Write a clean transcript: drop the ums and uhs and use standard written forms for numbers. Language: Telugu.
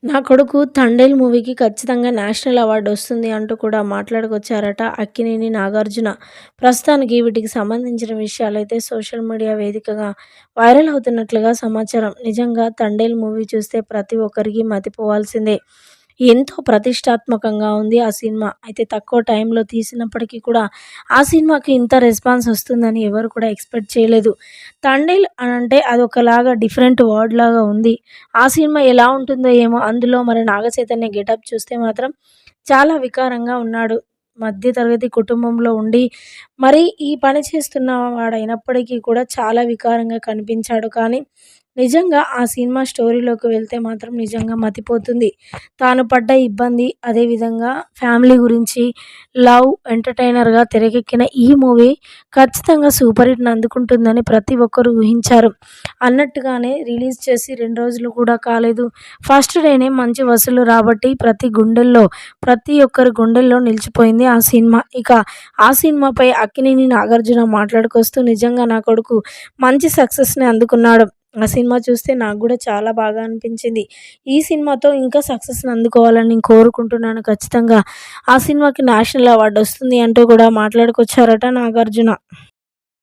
నా కొడుకు 'తండేల్' మూవీకి ఖచ్చితంగా నేషనల్ అవార్డ్ వస్తుంది అంటూ కూడా మాట్లాడుకొచ్చారట అక్కినేని నాగార్జున. ప్రస్తుతానికి వీటికి సంబంధించిన విషయాలైతే సోషల్ మీడియా వేదికగా వైరల్ అవుతున్నట్లుగా సమాచారం. నిజంగా 'తండేల్' మూవీ చూస్తే ప్రతి ఒక్కరికి మతిపోవాల్సిందే. ఎంతో ప్రతిష్టాత్మకంగా ఉంది ఆ సినిమా. అయితే తక్కువ టైంలో తీసినప్పటికీ కూడా ఆ సినిమాకి ఇంత రెస్పాన్స్ వస్తుందని ఎవరు కూడా ఎక్స్‌పెక్ట్ చేయలేదు. 'తండేల్' అనంటే అదొకలాగా డిఫరెంట్ వర్డ్ లాగా ఉంది. ఆ సినిమా ఎలా ఉంటుందో ఏమో! అందులో మరి నాగచైతన్య గెటప్ చూస్తే మాత్రం చాలా వికారంగా ఉన్నాడు. మధ్య తరగతి కుటుంబంలో ఉండి మరి ఈ పని చేస్తున్న వాడైనప్పటికీ కూడా చాలా వికారంగా కనిపించాడు. కానీ నిజంగా ఆ సినిమా స్టోరీలోకి వెళ్తే మాత్రం నిజంగా మతిపోతుంది. తాను పడ్డ ఇబ్బంది, అదేవిధంగా ఫ్యామిలీ గురించి, లవ్, ఎంటర్‌టైనర్‌గా తెరకెక్కిన ఈ మూవీ ఖచ్చితంగా సూపర్ హిట్‌ని అందుకుంటుందని ప్రతి ఒక్కరు ఊహించారు. అన్నట్టుగానే రిలీజ్ చేసి 2 రోజులు కూడా కాలేదు. ఫస్ట్ డేనే మంచి వసూళ్లు రాబట్టి ప్రతి ఒక్కరి గుండెల్లో నిలిచిపోయింది ఆ సినిమా. ఇక ఆ సినిమాపై అక్కినేని నాగార్జున మాట్లాడుకొస్తూ నిజంగా నా కొడుకు మంచి సక్సెస్‌ని అందుకున్నాడు. ఆ సినిమా చూస్తే నాకు గూడా చాలా బాగా అనిపించింది. ఈ సినిమాతో ఇంకా సక్సెస్‌ని అందుకోవాలని నేను కోరుకుంటున్నాను ఖచ్చితంగా. ఆ సినిమాకి నేషనల్ అవార్డ్ వస్తుంది అంటూ కూడా మాట్లాడుకొచ్చారట నాగార్జున.